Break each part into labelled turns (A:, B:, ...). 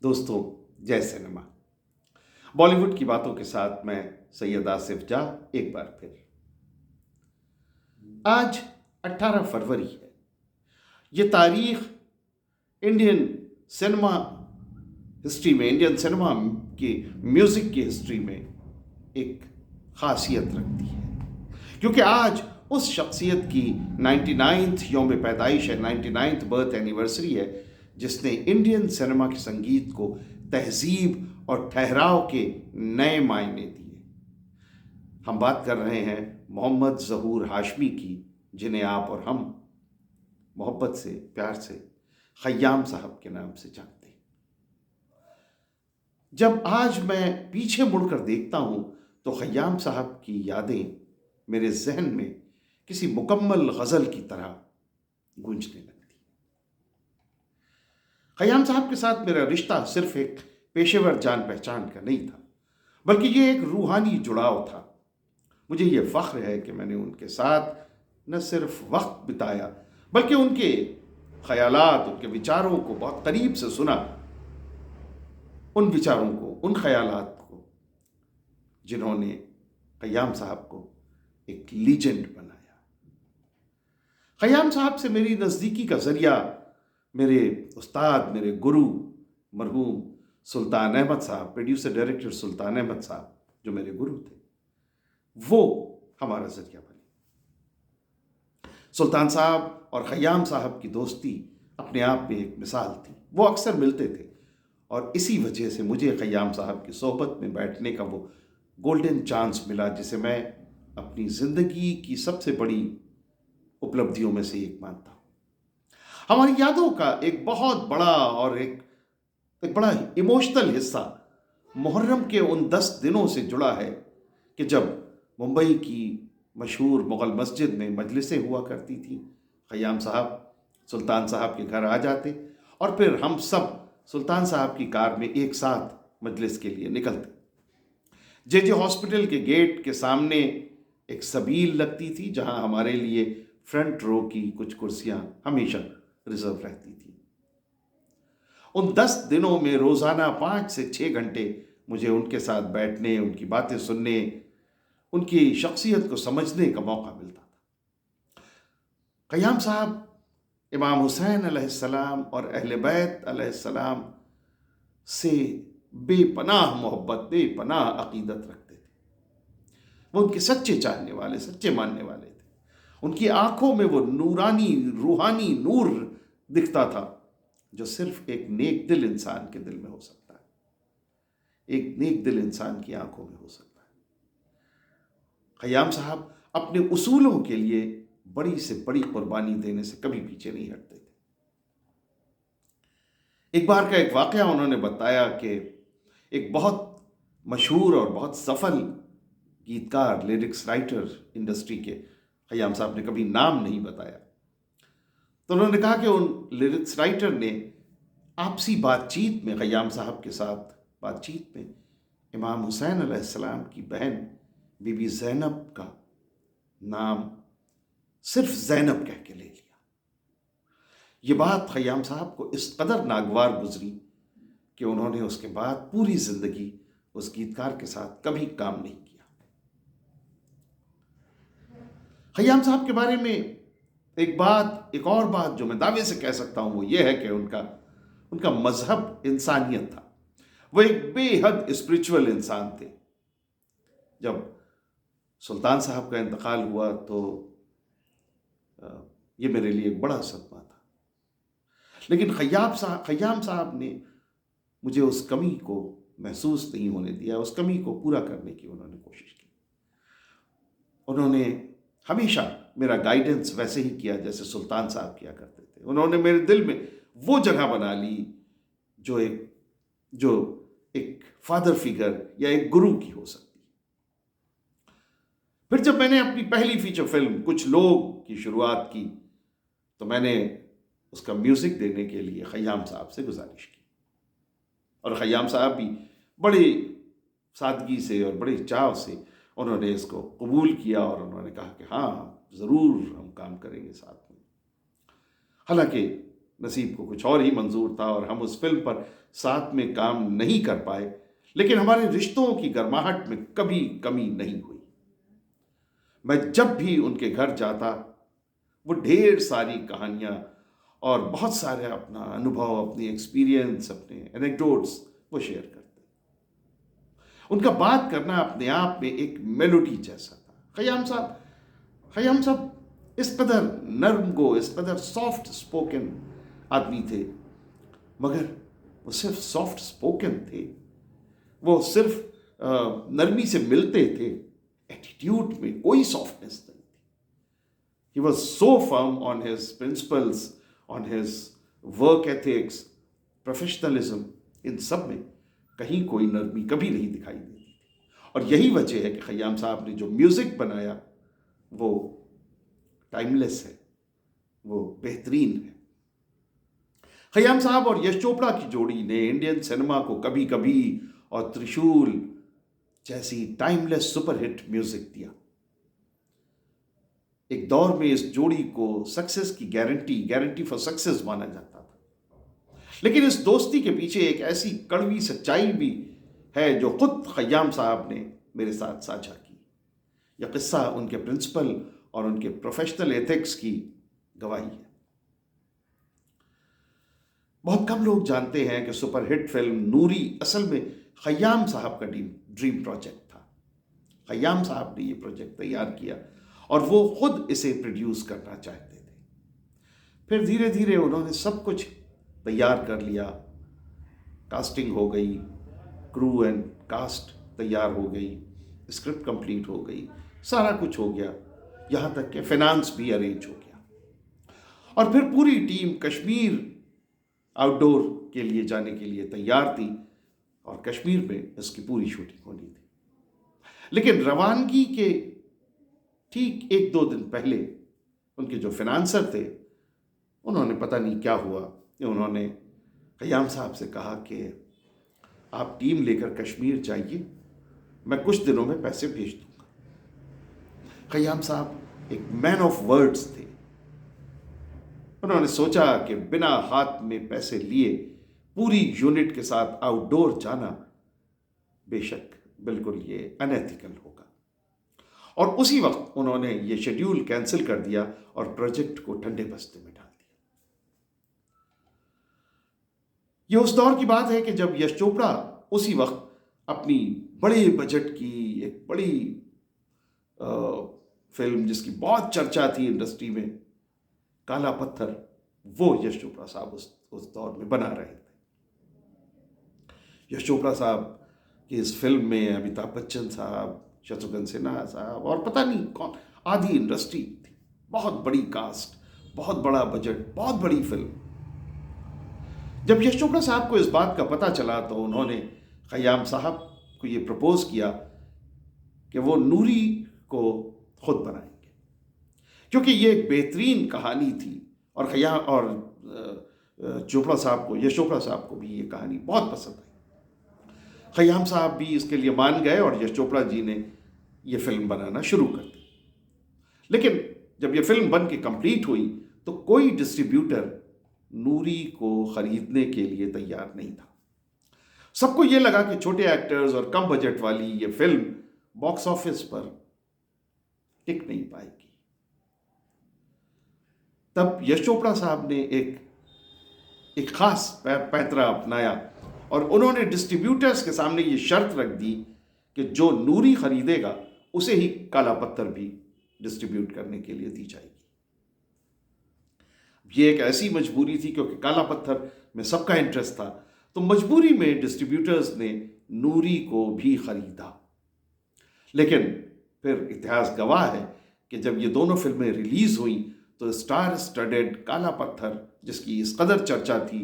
A: दोस्तों, जय सिनेमा। बॉलीवुड की बातों के साथ मैं सैयद आसिफ जा एक बार फिर। आज 18 फरवरी है। ये तारीख इंडियन सिनेमा हिस्ट्री में, इंडियन सिनेमा की म्यूजिक की हिस्ट्री में एक खासियत रखती है, क्योंकि आज उस शख्सियत की 99th यौम पैदाइश है, 99th बर्थ एनिवर्सरी है, जिसने इंडियन सिनेमा के संगीत को तहजीब और ठहराव के नए मायने दिए। हम बात कर रहे हैं मोहम्मद ज़हूर हाशमी की, जिन्हें आप और हम मोहब्बत से, प्यार से खय्याम साहब के नाम से जानते हैं। जब आज मैं पीछे मुड़कर देखता हूं तो खय्याम साहब की यादें मेरे जहन में किसी मुकम्मल गजल की तरह गूंजने लगती। खय्याम साहब के साथ मेरा रिश्ता सिर्फ एक पेशेवर जान पहचान का नहीं था, बल्कि ये एक रूहानी जुड़ाव था। मुझे ये फख्र है कि मैंने उनके साथ न सिर्फ वक्त बिताया, बल्कि उनके ख्यालात, उनके विचारों को बहुत करीब से सुना। उन विचारों को, उन ख्यालात को, जिन्होंने खय्याम साहब को एक लीजेंड बनाया। खय्याम साहब से मेरी नज़दीकी का जरिया मेरे उस्ताद, मेरे गुरु मरहूम सुल्तान अहमद साहब, प्रोड्यूसर डायरेक्टर सुल्तान अहमद साहब, जो मेरे गुरु थे, वो हमारा जरिया बने। सुल्तान साहब और खय्याम साहब की दोस्ती अपने आप में एक मिसाल थी। वो अक्सर मिलते थे और इसी वजह से मुझे खय्याम साहब की सोहबत में बैठने का वो गोल्डन चांस मिला, जिसे मैं अपनी ज़िंदगी की सबसे बड़ी उपलब्धियों में से एक मानता हूँ। हमारी यादों का एक बहुत बड़ा और एक बड़ा इमोशनल हिस्सा मुहर्रम के उन 10 दिनों से जुड़ा है कि जब मुंबई की मशहूर मुग़ल मस्जिद में मजलिसें हुआ करती थी। खय्याम साहब सुल्तान साहब के घर आ जाते और फिर हम सब सुल्तान साहब की कार में एक साथ मजलिस के लिए निकलते। जे हॉस्पिटल के गेट के सामने एक सबील लगती थी, जहां हमारे लिए फ्रंट रो की कुछ कुर्सियां हमेशा रिजर्व रहती थी। उन 10 दिनों में रोजाना 5 से 6 घंटे मुझे उनके साथ बैठने, उनकी बातें सुनने, उनकी शख्सियत को समझने का मौका मिलता था। खय्याम साहब इमाम हुसैन अलैहिस्सलाम और अहले बैत अलैहिस्सलाम से बेपनाह मोहब्बत, बेपनाह अकीदत रखते थे। वो उनके सच्चे चाहने वाले, सच्चे मानने वाले थे। उनकी आंखों में वो नूरानी, रूहानी नूर दिखता था, जो सिर्फ एक नेक दिल इंसान के दिल में हो सकता है, एक नेक दिल इंसान की आंखों में हो सकता है। खय्याम साहब अपने उसूलों के लिए बड़ी से बड़ी कुर्बानी देने से कभी पीछे नहीं हटते थे। एक बार का एक वाकया उन्होंने बताया कि एक बहुत मशहूर और बहुत सफल गीतकार, लिरिक्स राइटर इंडस्ट्री के, खय्याम साहब ने कभी नाम नहीं बताया, तो उन्होंने कहा कि उन लिरिक्स राइटर ने आपसी बातचीत में, खय्याम साहब के साथ बातचीत में, इमाम हुसैन अलैहिस्सलाम की बहन बीबी ज़ैनब का नाम सिर्फ ज़ैनब कह के ले लिया। ये बात खय्याम साहब को इस कदर नागवार गुजरी कि उन्होंने उसके बाद पूरी जिंदगी उस गीतकार के साथ कभी काम नहीं किया। खय्याम साहब के बारे में एक और बात जो मैं दावे से कह सकता हूं, वो ये है कि उनका मजहब इंसानियत था। वो एक बेहद स्पिरिचुअल इंसान थे। जब सुल्तान साहब का इंतकाल हुआ तो ये मेरे लिए एक बड़ा सदमा था, लेकिन खय्याम साहब ने मुझे उस कमी को महसूस नहीं होने दिया। उस कमी को पूरा करने की उन्होंने कोशिश की। उन्होंने हमेशा मेरा गाइडेंस वैसे ही किया जैसे सुल्तान साहब किया करते थे। उन्होंने मेरे दिल में वो जगह बना ली जो एक फादर फिगर या एक गुरु की हो सकती। फिर जब मैंने अपनी पहली फीचर फिल्म कुछ लोग की शुरुआत की, तो मैंने उसका म्यूजिक देने के लिए खय्याम साहब से गुजारिश की, और खय्याम साहब भी बड़े सादगी से और बड़े चाव से उन्होंने इसको कबूल किया और उन्होंने कहा कि हाँ, ज़रूर हम काम करेंगे साथ में। हालांकि नसीब को कुछ और ही मंजूर था और हम उस फिल्म पर साथ में काम नहीं कर पाए, लेकिन हमारे रिश्तों की गर्माहट में कभी कमी नहीं हुई। मैं जब भी उनके घर जाता, वो ढेर सारी कहानियाँ और बहुत सारे अपना अनुभव, अपनी एक्सपीरियंस, अपने एनेक्डोट्स वो शेयर करते। उनका बात करना अपने आप में एक मेलोडी जैसा था। खयाम साहब इस कदर नर्म, इस कदर सॉफ्ट स्पोकन आदमी थे, मगर वो सिर्फ सॉफ्ट स्पोकन थे, वो सिर्फ नरमी से मिलते थे, एटीट्यूड में कोई सॉफ्टनेस नहीं थी। He was so firm on his principles, on his work ethics, professionalism, इन सब में कहीं कोई नरमी कभी नहीं दिखाई देती थी। और यही वजह है कि खयाम साहब ने जो म्यूज़िक बनाया वो टाइमलेस है, वो बेहतरीन है। खयाम साहब और यश चोपड़ा की जोड़ी ने इंडियन सिनेमा को कभी कभी और त्रिशूल जैसी टाइमलेस सुपरहिट म्यूजिक दिया। एक दौर में इस जोड़ी को सक्सेस की गारंटी फॉर सक्सेस माना जाता था, लेकिन इस दोस्ती के पीछे एक ऐसी कड़वी सच्चाई भी है जो खुद खयाम साहब ने मेरे साथ साझा की। यह किस्सा उनके प्रिंसिपल और उनके प्रोफेशनल एथिक्स की गवाही है। बहुत कम लोग जानते हैं कि सुपरहिट फिल्म नूरी असल में खयाम साहब का ड्रीम प्रोजेक्ट था। खयाम साहब ने ये प्रोजेक्ट तैयार किया और वो खुद इसे प्रोड्यूस करना चाहते थे। फिर धीरे धीरे उन्होंने सब कुछ तैयार कर लिया, कास्टिंग हो गई, क्रू एंड कास्ट तैयार हो गई, स्क्रिप्ट कंप्लीट हो गई, सारा कुछ हो गया, यहाँ तक कि फाइनेंस भी अरेंज हो गया। और फिर पूरी टीम कश्मीर आउटडोर के लिए जाने के लिए तैयार थी और कश्मीर में इसकी पूरी शूटिंग होनी थी। लेकिन रवानगी के ठीक 1-2 दिन पहले उनके जो फाइनेंसर थे, उन्होंने पता नहीं क्या हुआ, उन्होंने खयाम साहब से कहा कि आप टीम लेकर कश्मीर जाइए, मैं कुछ दिनों में पैसे भेज दूंगा। खयाम साहब एक मैन ऑफ वर्ड्स थे। उन्होंने सोचा कि बिना हाथ में पैसे लिए पूरी यूनिट के साथ आउटडोर जाना बेशक बिल्कुल ये अनएथिकल होगा, और उसी वक्त उन्होंने ये शेड्यूल कैंसिल कर दिया और प्रोजेक्ट को ठंडे बस्ते में डाल दिया। ये उस दौर की बात है कि जब यश चोपड़ा उसी वक्त अपनी बड़े बजट की एक बड़ी फिल्म जिसकी बहुत चर्चा थी इंडस्ट्री में, काला पत्थर, वो यश चोपड़ा साहब उस दौर में बना रहे थे। यश चोपड़ा साहब की इस फिल्म में अमिताभ बच्चन साहब, शत्रुघ्न सिन्हा साहब और पता नहीं कौन, आधी इंडस्ट्री थी, बहुत बड़ी कास्ट, बहुत बड़ा बजट, बहुत बड़ी फिल्म। जब यश चोपड़ा साहब को इस बात का पता चला तो उन्होंने खयाम साहब को ये प्रपोज किया कि वो नूरी को खुद बनाएंगे, क्योंकि ये एक बेहतरीन कहानी थी और खयाम और चोपड़ा साहब को, यश चोपड़ा साहब को भी ये कहानी बहुत पसंद आई। खयाम साहब भी इसके लिए मान गए और यश चोपड़ा जी ने ये फिल्म बनाना शुरू कर दी। लेकिन जब ये फिल्म बन के कंप्लीट हुई तो कोई डिस्ट्रीब्यूटर नूरी को खरीदने के लिए तैयार नहीं था। सबको ये लगा कि छोटे एक्टर्स और कम बजट वाली ये फिल्म बॉक्स ऑफिस पर टिक नहीं पाएगी। तब यश चोपड़ा साहब ने एक खास पैंतरा अपनाया और उन्होंने डिस्ट्रीब्यूटर्स के सामने ये शर्त रख दी कि जो नूरी खरीदेगा उसे ही काला पत्थर भी डिस्ट्रीब्यूट करने के लिए दी जाएगी। ये एक ऐसी मजबूरी थी क्योंकि काला पत्थर में सबका इंटरेस्ट था, तो मजबूरी में डिस्ट्रीब्यूटर्स ने नूरी को भी खरीदा। लेकिन फिर इतिहास गवाह है कि जब ये दोनों फिल्में रिलीज हुई तो स्टार स्टडेड काला पत्थर, जिसकी इस कदर चर्चा थी,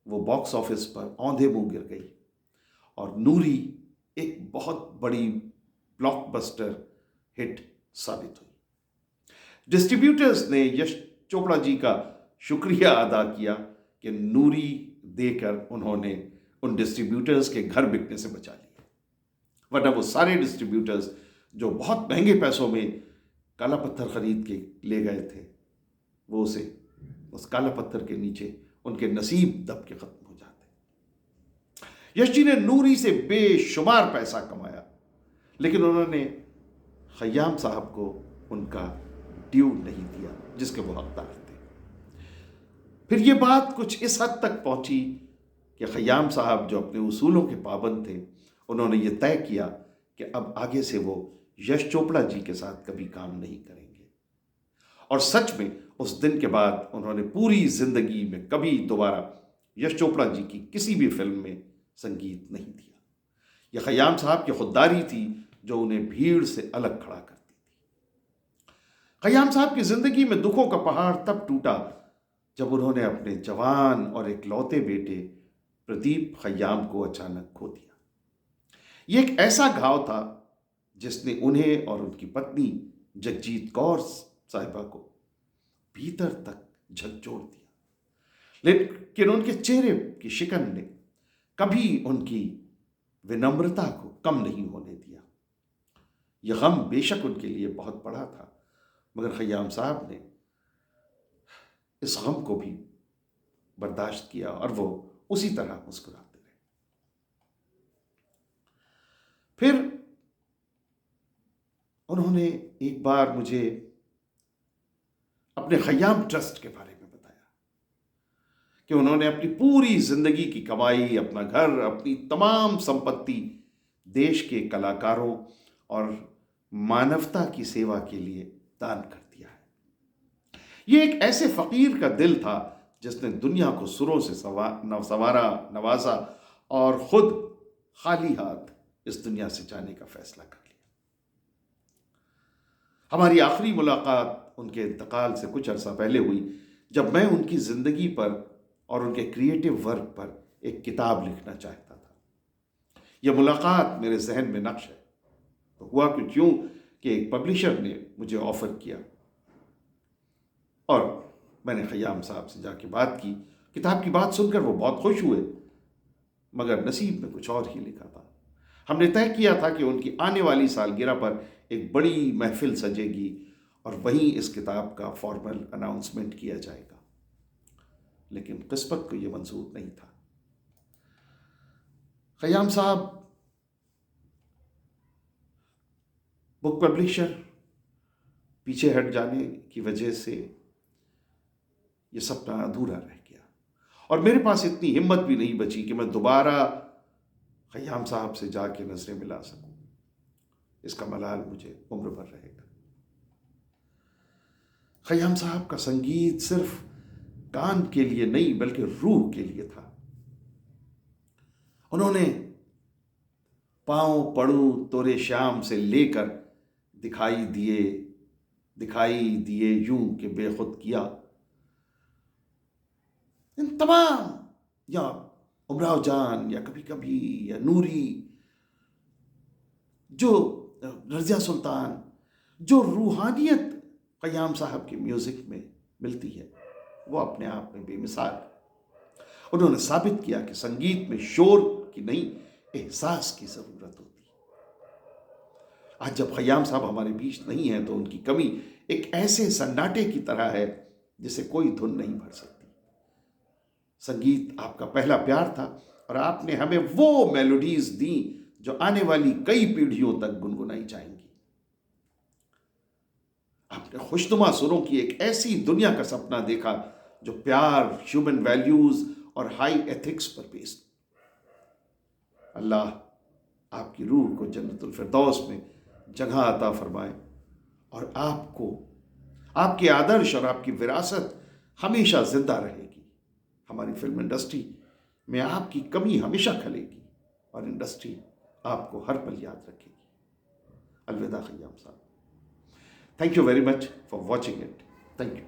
A: वो बॉक्स ऑफिस पर औंधे मुंह गिर गई और नूरी एक बहुत बड़ी ब्लॉकबस्टर हिट साबित हुई। डिस्ट्रीब्यूटर्स ने यश चोपड़ा जी का शुक्रिया अदा किया कि नूरी देकर उन्होंने उन डिस्ट्रीब्यूटर्स के घर बिकने से बचा लिया, वरना वो सारे डिस्ट्रीब्यूटर्स जो बहुत महंगे पैसों में काला पत्थर खरीद के ले गए थे, वो उसे उस काला पत्थर के नीचे उनके नसीब दब के खत्म हो जाते। यश जी ने नूरी से बेशुमार पैसा कमाया, लेकिन उन्होंने खयाम साहब को उनका ड्यू नहीं दिया जिसके वो हकदार थे। फिर ये बात कुछ इस हद तक पहुंची कि खयाम साहब जो अपने उसूलों के पाबंद थे, उन्होंने ये तय किया कि अब आगे से वो यश चोपड़ा जी के साथ कभी काम नहीं करेंगे। और सच में उस दिन के बाद उन्होंने पूरी जिंदगी में कभी दोबारा यश चोपड़ा जी की किसी भी फिल्म में संगीत नहीं दिया। यह खयाम साहब की खुददारी थी जो उन्हें भीड़ से अलग खड़ा करती थी। खयाम साहब की जिंदगी में दुखों का पहाड़ तब टूटा जब उन्होंने अपने जवान और इकलौते बेटे प्रदीप खयाम को अचानक खो दिया। यह एक ऐसा घाव था जिसने उन्हें और उनकी पत्नी जगजीत कौर साहिबा को भीतर तक झकझोर दिया, लेकिन उनके चेहरे की शिकन ने कभी उनकी विनम्रता को कम नहीं होने दिया। यह गम बेशक उनके लिए बहुत बड़ा था, मगर खयाम साहब ने इस गम को भी बर्दाश्त किया और वो उसी तरह मुस्कुराते रहे। फिर उन्होंने एक बार मुझे अपने खयाम ट्रस्ट के बारे में बताया कि उन्होंने अपनी पूरी जिंदगी की कमाई, अपना घर, अपनी तमाम संपत्ति देश के कलाकारों और मानवता की सेवा के लिए दान कर दिया है। ये एक ऐसे फकीर का दिल था जिसने दुनिया को सुरों से संवारा, नवाजा और खुद खाली हाथ इस दुनिया से जाने का फैसला कर लिया। हमारी आखिरी मुलाकात उनके इंतकाल से कुछ अरसा पहले हुई, जब मैं उनकी जिंदगी पर और उनके क्रिएटिव वर्क पर एक किताब लिखना चाहता था। यह मुलाकात मेरे जहन में नक्श है। तो हुआ कुछ यूं कि एक पब्लिशर ने मुझे ऑफर किया और मैंने खयाम साहब से जाके बात की। किताब की बात सुनकर वो बहुत खुश हुए, मगर नसीब में कुछ और ही लिखा था। हमने तय किया था कि उनकी आने वाली सालगिरह पर एक बड़ी महफिल सजेगी और वहीं इस किताब का फॉर्मल अनाउंसमेंट किया जाएगा, लेकिन किस्मत को यह मंजूर नहीं था। खयाम साहब बुक पब्लिशर पीछे हट जाने की वजह से यह सपना अधूरा रह गया और मेरे पास इतनी हिम्मत भी नहीं बची कि मैं दोबारा खयाम साहब से जाके नजरें मिला सकूं। इसका मलाल मुझे उम्र भर रहेगा। खयाम साहब का संगीत सिर्फ कान के लिए नहीं बल्कि रूह के लिए था। उन्होंने पांव पड़ू तोरे श्याम से लेकर दिखाई दिए यूं के बेखुद किया, इन तमाम, या उमराव जान, या कभी कभी, या नूरी, जो रज़िया सुल्तान, जो रूहानियत खयाम साहब के म्यूजिक में मिलती है वो अपने आप में बेमिसाल है। उन्होंने साबित किया कि संगीत में शोर की नहीं, एहसास की जरूरत होती है। आज जब खयाम साहब हमारे बीच नहीं है तो उनकी कमी एक ऐसे सन्नाटे की तरह है जिसे कोई धुन नहीं भर सकती। संगीत आपका पहला प्यार था और आपने हमें वो मेलोडीज दी जो आने वाली कई पीढ़ियों तक गुनगुनाई जाएंगी। आपने खुशनुमा सुरों की एक ऐसी दुनिया का सपना देखा जो प्यार, ह्यूमन वैल्यूज और हाई एथिक्स पर बेस्ड। अल्लाह आपकी रूह को जन्नतुल फिरदौस में जगह अता फरमाए और आपको, आपके आदर्श और आपकी विरासत हमेशा जिंदा रहेगी। हमारी फिल्म इंडस्ट्री में आपकी कमी हमेशा खलेगी और इंडस्ट्री आपको हर पल याद रखेगी। अलविदा खयाम साहब। Thank you very much for watching it. Thank you.